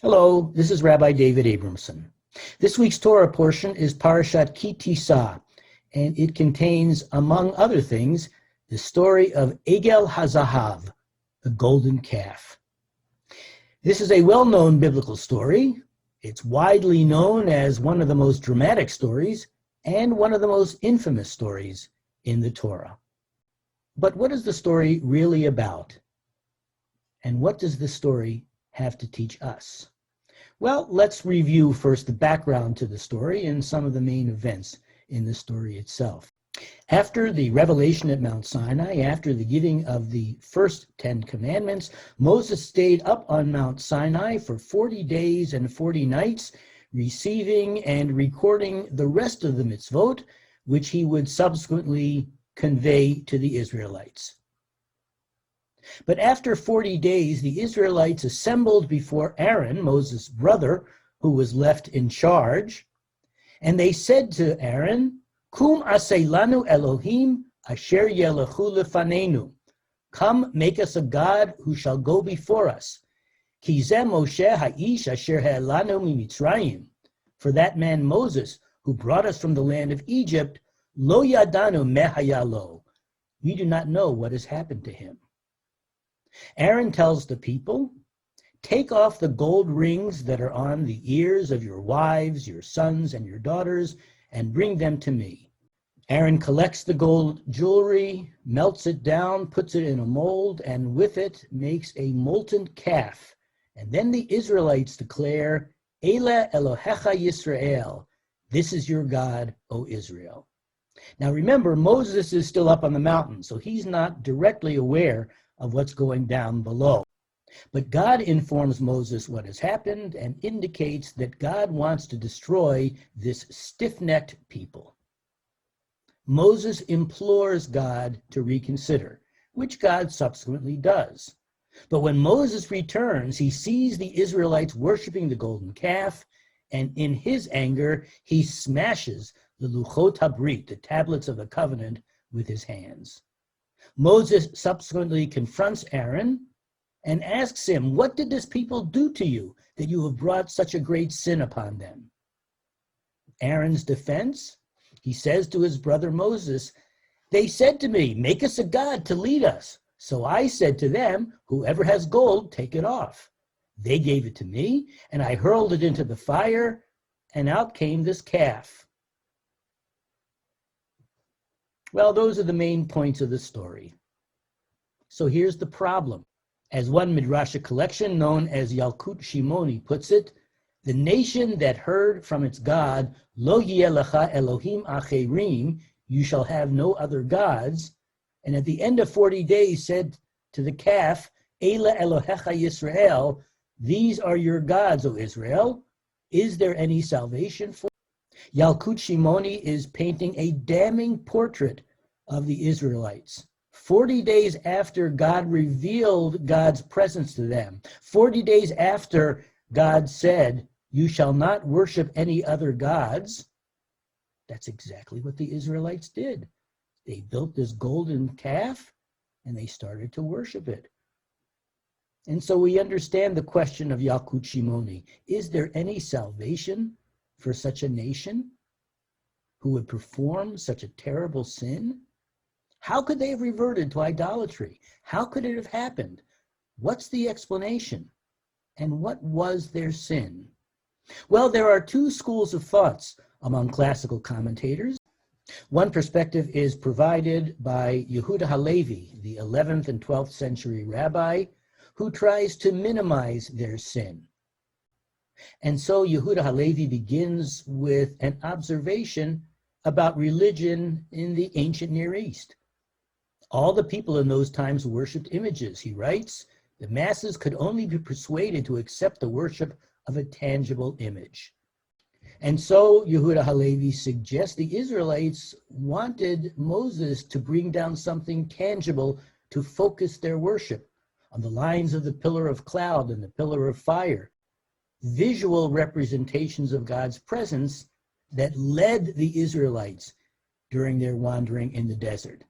Hello, this is Rabbi David Abramson. This week's Torah portion is Parashat Ki Tissa, and it contains, among other things, the story of Egel HaZahav, the golden calf. This is a well-known biblical story. It's widely known as one of the most dramatic stories and one of the most infamous stories in the Torah. But what is the story really about? And what does the story have to teach us? Well, let's review first the background to the story and some of the main events in the story itself. After the revelation at Mount Sinai, after the giving of the first 10 commandments, Moses stayed up on Mount Sinai for 40 days and 40 nights, receiving and recording the rest of the mitzvot, which he would subsequently convey to the Israelites. But after 40 days, the Israelites assembled before Aaron, Moses' brother, who was left in charge, and they said to Aaron, Kum aseh lanu Elohim asher yelechu lefanenu. Come, make us a God who shall go before us. Ki zeh Moshe ha'ish asher ha'elanu mimitzrayim. For that man Moses, who brought us from the land of Egypt, lo yadanu mehayalo. We do not know what has happened to him. Aaron tells the people, take off the gold rings that are on the ears of your wives, your sons, and your daughters, and bring them to me. Aaron collects the gold jewelry, melts it down, puts it in a mold, and with it makes a molten calf. And then the Israelites declare, Ele Elohecha Yisrael, this is your God, O Israel. Now remember, Moses is still up on the mountain, so he's not directly aware of what's going down below. But God informs Moses what has happened and indicates that God wants to destroy this stiff-necked people. Moses implores God to reconsider, which God subsequently does. But when Moses returns, he sees the Israelites worshiping the golden calf, and in his anger, he smashes the Luchot HaBrit, the tablets of the covenant, with his hands. Moses subsequently confronts Aaron and asks him, what did this people do to you that you have brought such a great sin upon them? Aaron's defense, he says to his brother Moses, they said to me, make us a god to lead us. So I said to them, whoever has gold, take it off. They gave it to me, and I hurled it into the fire, and out came this calf. Well, those are the main points of the story. So here's the problem. As one Midrashic collection known as Yalkut Shimoni puts it, the nation that heard from its God, Lo yeh lecha Elohim acherim, you shall have no other gods, and at the end of 40 days said to the calf, Eila Elohecha Yisrael, these are your gods, O Israel. Is there any salvation for you? Yalkut Shimoni is painting a damning portrait of the Israelites. 40 days after God revealed God's presence to them, 40 days after God said, you shall not worship any other gods, that's exactly what the Israelites did. They built this golden calf and they started to worship it. And so we understand the question of Yalkut Shimoni. Is there any salvation for such a nation who would perform such a terrible sin? How could they have reverted to idolatry? How could it have happened? What's the explanation? And what was their sin? Well, there are two schools of thoughts among classical commentators. One perspective is provided by Yehuda Halevi, the 11th and 12th century rabbi, who tries to minimize their sin. And so Yehuda Halevi begins with an observation about religion in the ancient Near East. All the people in those times worshipped images, he writes. The masses could only be persuaded to accept the worship of a tangible image. And so Yehuda Halevi suggests the Israelites wanted Moses to bring down something tangible to focus their worship on the lines of the pillar of cloud and the pillar of fire, visual representations of God's presence that led the Israelites during their wandering in the desert.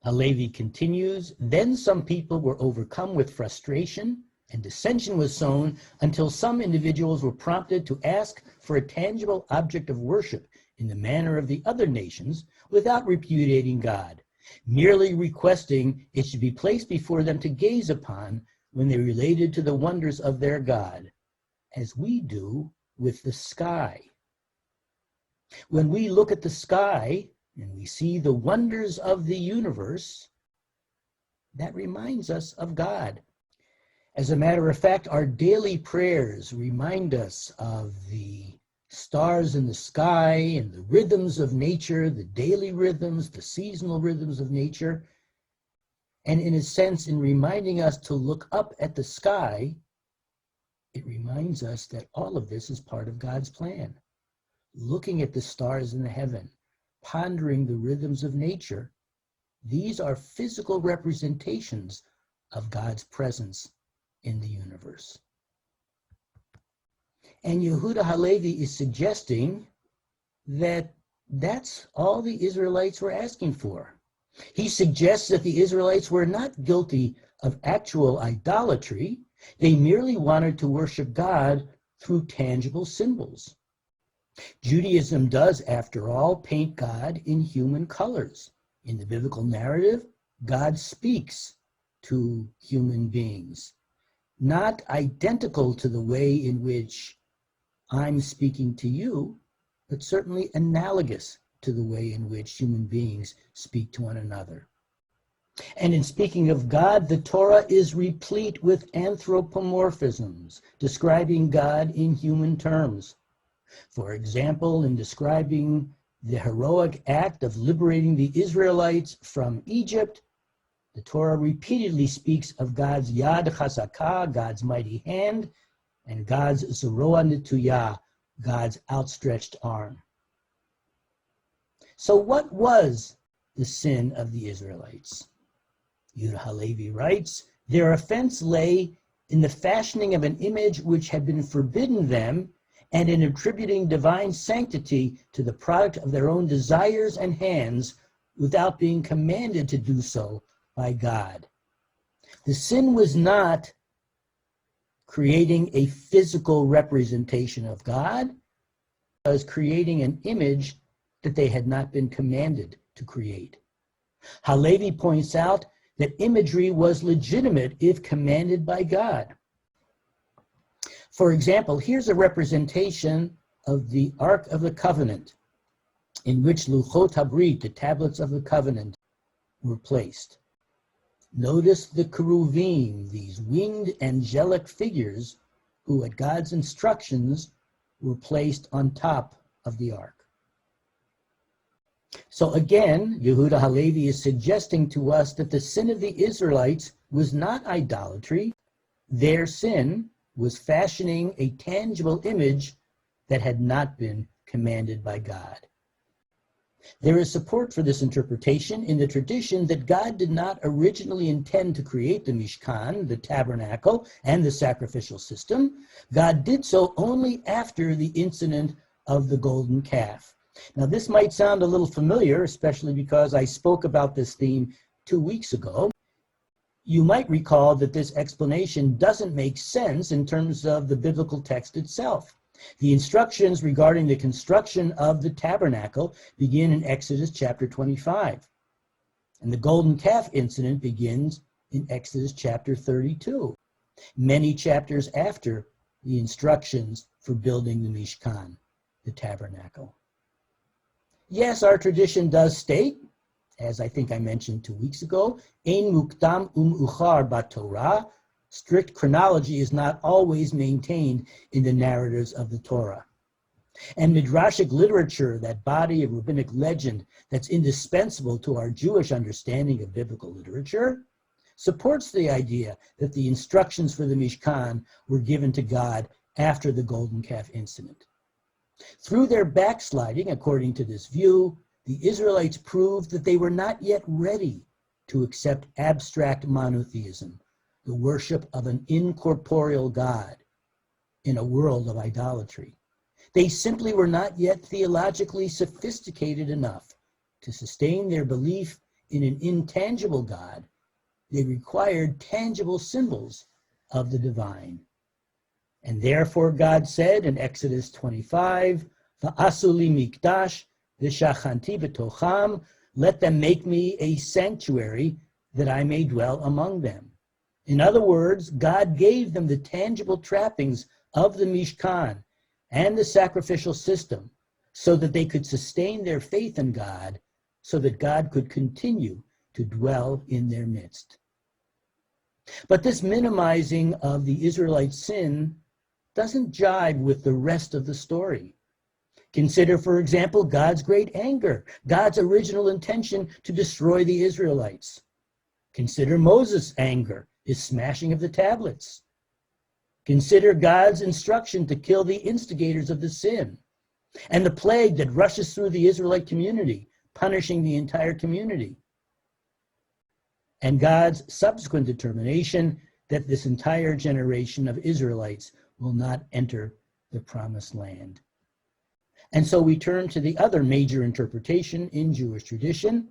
Halevi continues, then some people were overcome with frustration and dissension was sown until some individuals were prompted to ask for a tangible object of worship in the manner of the other nations without repudiating God, merely requesting it should be placed before them to gaze upon when they related to the wonders of their God, as we do with the sky. When we look at the sky and we see the wonders of the universe, that reminds us of God. As a matter of fact, our daily prayers remind us of the stars in the sky and the rhythms of nature, the daily rhythms, the seasonal rhythms of nature. And in a sense, in reminding us to look up at the sky, it reminds us that all of this is part of God's plan. Looking at the stars in the heaven, pondering the rhythms of nature, these are physical representations of God's presence in the universe. And Yehuda Halevi is suggesting that that's all the Israelites were asking for. He suggests that the Israelites were not guilty of actual idolatry. They merely wanted to worship God through tangible symbols. Judaism does, after all, paint God in human colors. In the biblical narrative, God speaks to human beings, not identical to the way in which I'm speaking to you, but certainly analogous to the way in which human beings speak to one another. And in speaking of God, the Torah is replete with anthropomorphisms, describing God in human terms. For example, in describing the heroic act of liberating the Israelites from Egypt, the Torah repeatedly speaks of God's Yad Chazakah, God's mighty hand, and God's Zeroah Netuyah, God's outstretched arm. So what was the sin of the Israelites? Yehuda Halevi writes, their offense lay in the fashioning of an image which had been forbidden them and in attributing divine sanctity to the product of their own desires and hands without being commanded to do so by God. The sin was not creating a physical representation of God, it was creating an image that they had not been commanded to create. Halevi points out that imagery was legitimate if commanded by God. For example, here's a representation of the Ark of the Covenant, in which Luchot Habrit, the tablets of the covenant, were placed. Notice the Keruvim, these winged angelic figures who at God's instructions were placed on top of the ark. So again, Yehuda Halevi is suggesting to us that the sin of the Israelites was not idolatry. Their sin was fashioning a tangible image that had not been commanded by God. There is support for this interpretation in the tradition that God did not originally intend to create the Mishkan, the tabernacle, and the sacrificial system. God did so only after the incident of the golden calf. Now, this might sound a little familiar, especially because I spoke about this theme 2 weeks ago. You might recall that this explanation doesn't make sense in terms of the biblical text itself. The instructions regarding the construction of the tabernacle begin in Exodus chapter 25. And the golden calf incident begins in Exodus chapter 32, many chapters after the instructions for building the Mishkan, the tabernacle. Yes, our tradition does state, as I think I mentioned 2 weeks ago, Ein mukdam um'uchar b'Torah. Strict chronology is not always maintained in the narratives of the Torah. And Midrashic literature, that body of rabbinic legend that's indispensable to our Jewish understanding of biblical literature, supports the idea that the instructions for the Mishkan were given to God after the golden calf incident. Through their backsliding, according to this view, the Israelites proved that they were not yet ready to accept abstract monotheism, the worship of an incorporeal God in a world of idolatry. They simply were not yet theologically sophisticated enough to sustain their belief in an intangible God. They required tangible symbols of the divine. And therefore God said in Exodus 25, Va'asu li mikdash v'shachanti b'tocham, let them make me a sanctuary that I may dwell among them. In other words, God gave them the tangible trappings of the Mishkan and the sacrificial system so that they could sustain their faith in God, so that God could continue to dwell in their midst. But this minimizing of the Israelites' sin doesn't jibe with the rest of the story. Consider, for example, God's great anger, God's original intention to destroy the Israelites. Consider Moses' anger, his smashing of the tablets. Consider God's instruction to kill the instigators of the sin, and the plague that rushes through the Israelite community, punishing the entire community. And God's subsequent determination that this entire generation of Israelites will not enter the promised land. And so we turn to the other major interpretation in Jewish tradition,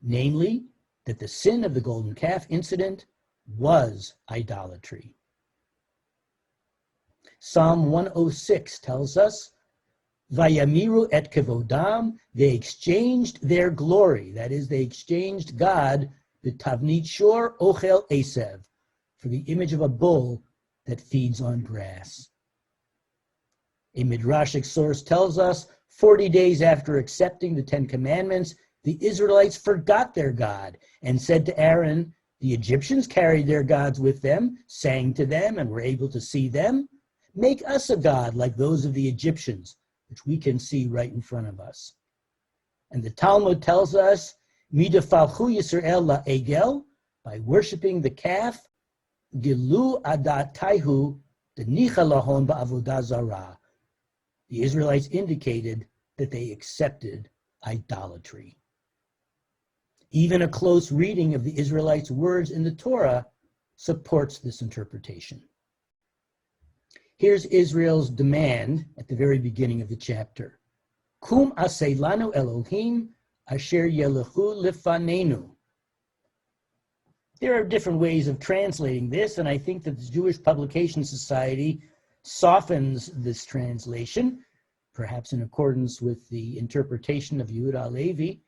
namely that the sin of the golden calf incident was idolatry. Psalm 106 tells us, Vayamiru et kevodam, they exchanged their glory, that is, they exchanged God, the tavnit shor ochel esev, for the image of a bull that feeds on grass. A midrashic source tells us 40 days after accepting the Ten Commandments, the Israelites forgot their God and said to Aaron, the Egyptians carried their gods with them, sang to them, and were able to see them. Make us a god like those of the Egyptians, which we can see right in front of us. And the Talmud tells us, Midafalchu Yisrael la'egel, by worshiping the calf, Gilu adat taihu, denicha lahon ba'avodah zarah. The Israelites indicated that they accepted idolatry. Even a close reading of the Israelites' words in the Torah supports this interpretation. Here's Israel's demand at the very beginning of the chapter. Kum aseh lanu Elohim asher yelechu lefanenu. There are different ways of translating this, and I think that the Jewish Publication Society softens this translation, perhaps in accordance with the interpretation of Yehuda Halevi,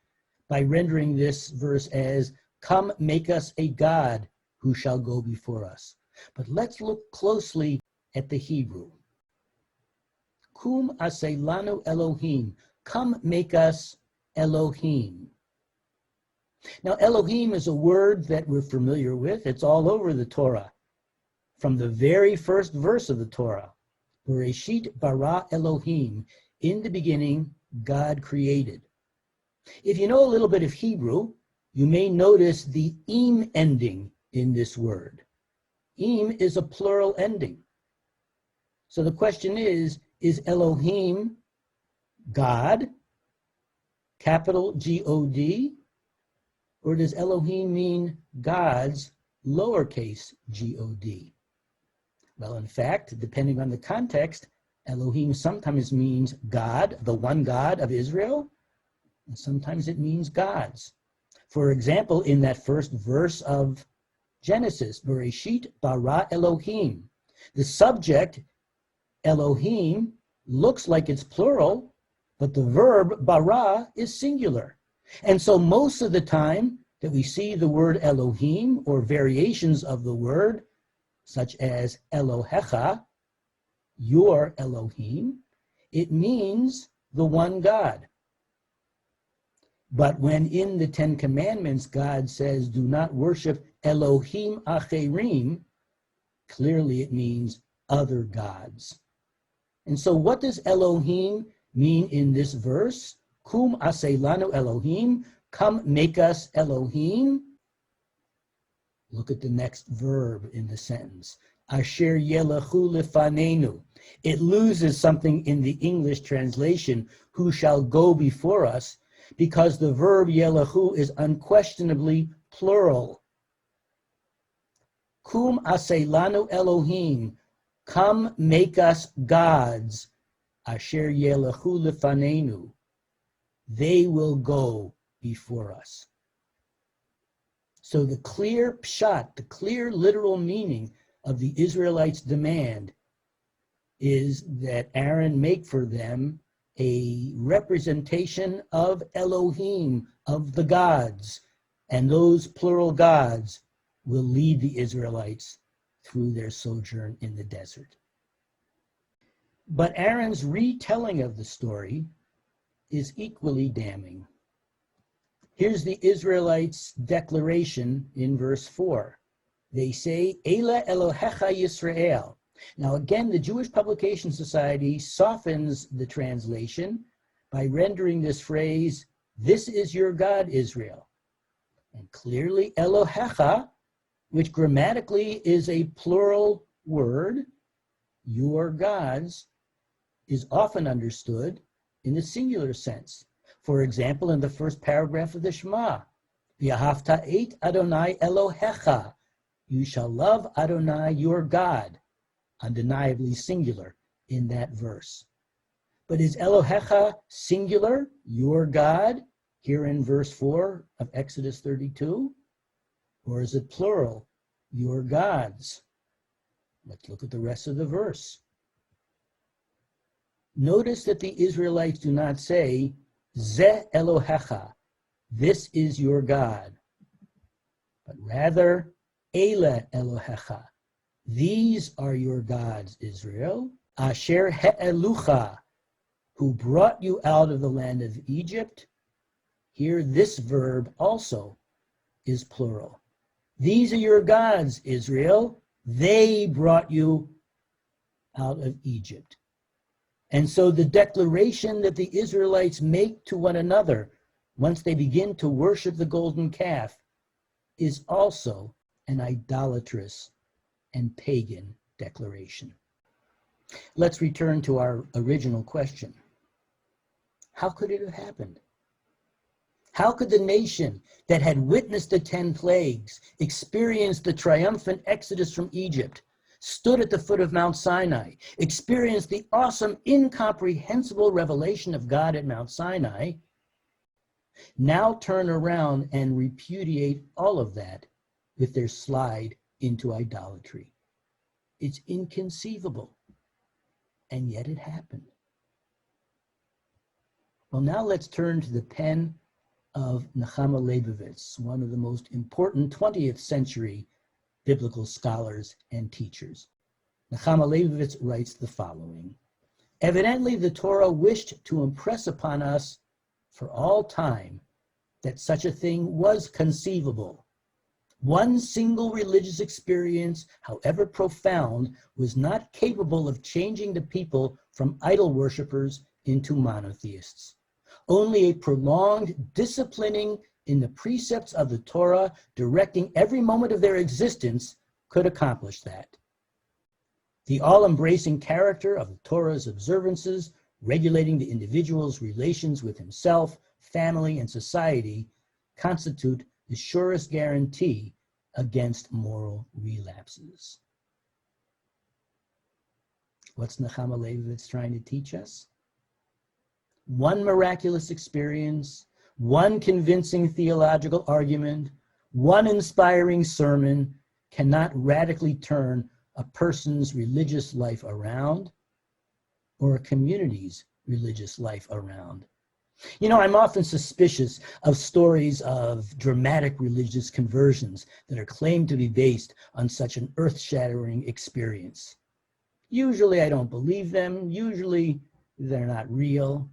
by rendering this verse as, come make us a God who shall go before us. But let's look closely at the Hebrew. Kum aseh lanu Elohim, come make us Elohim. Now, Elohim is a word that we're familiar with. It's all over the Torah. From the very first verse of the Torah, Bereshit bara Elohim, in the beginning, God created. If you know a little bit of Hebrew, you may notice the im ending in this word. Im is a plural ending. So the question is Elohim God, capital G-O-D, or does Elohim mean God's, lowercase g-o-d? Well, in fact, depending on the context, Elohim sometimes means God, the one God of Israel, and sometimes it means gods. For example, in that first verse of Genesis, Bereshit bara Elohim, the subject, Elohim, looks like it's plural, but the verb bara is singular. And so most of the time that we see the word Elohim or variations of the word, such as Elohecha, your Elohim, it means the one God. But when in the Ten Commandments God says, do not worship Elohim acherim, clearly it means other gods. And so what does Elohim mean in this verse? Kum aseh lanu Elohim, come make us Elohim. Look at the next verb in the sentence. Asher yelechu lefanenu. It loses something in the English translation, who shall go before us, because the verb yelechu is unquestionably plural. Kum aseh lanu Elohim, come make us gods. Asher yelechu lefanenu. They will go before us. So the clear pshat, the clear literal meaning of the Israelites' demand is that Aaron make for them a representation of Elohim, of the gods, and those plural gods will lead the Israelites through their sojourn in the desert. But Aaron's retelling of the story is equally damning. Here's the Israelites' declaration in verse 4. They say, Eila Elohecha Yisrael. Now again, the Jewish Publication Society softens the translation by rendering this phrase, this is your God, Israel. And clearly Elohecha, which grammatically is a plural word, your gods, is often understood in the singular sense. For example, in the first paragraph of the Shema, V'ahavta et Adonai Elohecha, you shall love Adonai your God, undeniably singular in that verse. But is Elohecha singular, your God, here in verse 4 of Exodus 32? Or is it plural, your gods? Let's look at the rest of the verse. Notice that the Israelites do not say, Ze Elohecha, this is your God, but rather, Ele Elohecha, these are your gods, Israel, Asher He'elucha, who brought you out of the land of Egypt. Here, this verb also is plural. These are your gods, Israel, they brought you out of Egypt. And so the declaration that the Israelites make to one another once they begin to worship the golden calf is also an idolatrous and pagan declaration. Let's return to our original question. How could it have happened? How could the nation that had witnessed the 10 plagues, experienced the triumphant exodus from Egypt, stood at the foot of Mount Sinai, experienced the awesome, incomprehensible revelation of God at Mount Sinai, now turn around and repudiate all of that with their slide into idolatry? It's inconceivable, and yet it happened. Well, now let's turn to the pen of Nechama Leibovitz, one of the most important 20th century biblical scholars and teachers. Nechama Leibovitz writes the following. Evidently, the Torah wished to impress upon us for all time that such a thing was conceivable. One single religious experience, however profound, was not capable of changing the people from idol worshippers into monotheists. Only a prolonged disciplining in the precepts of the Torah, directing every moment of their existence, could accomplish that. The all-embracing character of the Torah's observances, regulating the individual's relations with himself, family, and society, constitute the surest guarantee against moral relapses. What's Nechama Leibovitz trying to teach us? One miraculous experience, one convincing theological argument, one inspiring sermon cannot radically turn a person's religious life around or a community's religious life around. You know, I'm often suspicious of stories of dramatic religious conversions that are claimed to be based on such an earth-shattering experience. Usually I don't believe them. Usually they're not real.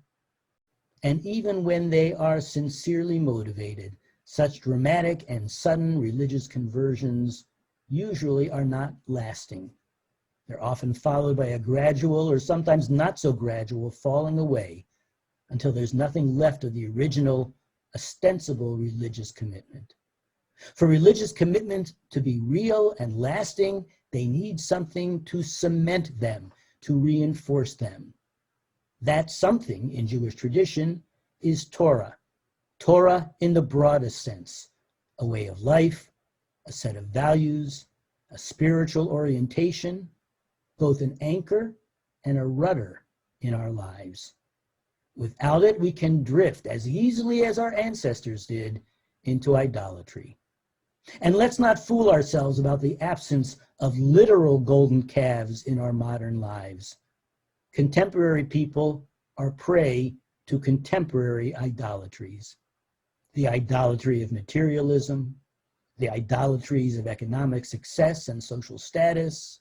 And even when they are sincerely motivated, such dramatic and sudden religious conversions usually are not lasting. They're often followed by a gradual or sometimes not so gradual falling away until there's nothing left of the original, ostensible religious commitment. For religious commitment to be real and lasting, they need something to cement them, to reinforce them. That something in Jewish tradition is Torah. Torah in the broadest sense, a way of life, a set of values, a spiritual orientation, both an anchor and a rudder in our lives. Without it, we can drift as easily as our ancestors did into idolatry. And let's not fool ourselves about the absence of literal golden calves in our modern lives. Contemporary people are prey to contemporary idolatries. The idolatry of materialism, the idolatries of economic success and social status,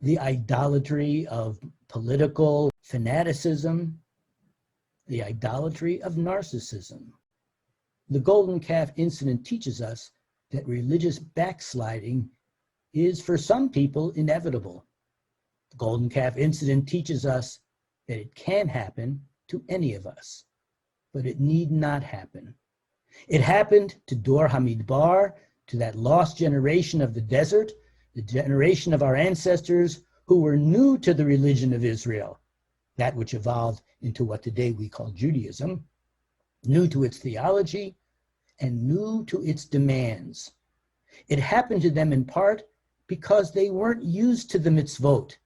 the idolatry of political fanaticism, the idolatry of narcissism. The golden calf incident teaches us that religious backsliding is, for some people, inevitable. The golden calf incident teaches us that it can happen to any of us, but it need not happen. It happened to Dor Hamidbar, to that lost generation of the desert, the generation of our ancestors who were new to the religion of Israel, that which evolved into what today we call Judaism, new to its theology, and new to its demands. It happened to them in part because they weren't used to the mitzvot.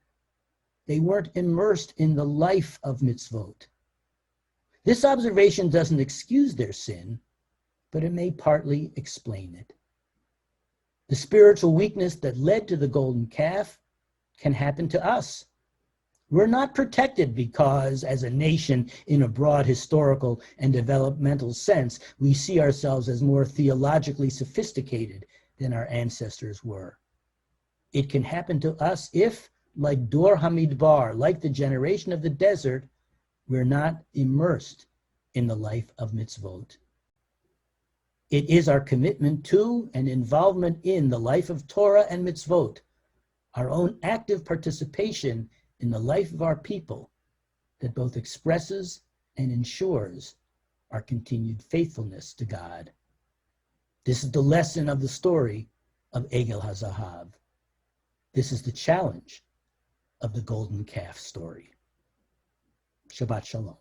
They weren't immersed in the life of mitzvot. This observation doesn't excuse their sin, but it may partly explain it. The spiritual weakness that led to the golden calf can happen to us. We're not protected because, as a nation, in a broad historical and developmental sense, we see ourselves as more theologically sophisticated than our ancestors were. It can happen to us if, like Dor Hamidbar, like the generation of the desert, we're not immersed in the life of mitzvot. It is our commitment to and involvement in the life of Torah and mitzvot, our own active participation in the life of our people, that both expresses and ensures our continued faithfulness to God. This is the lesson of the story of Egel HaZahav. This is the challenge of the golden calf story. Shabbat Shalom.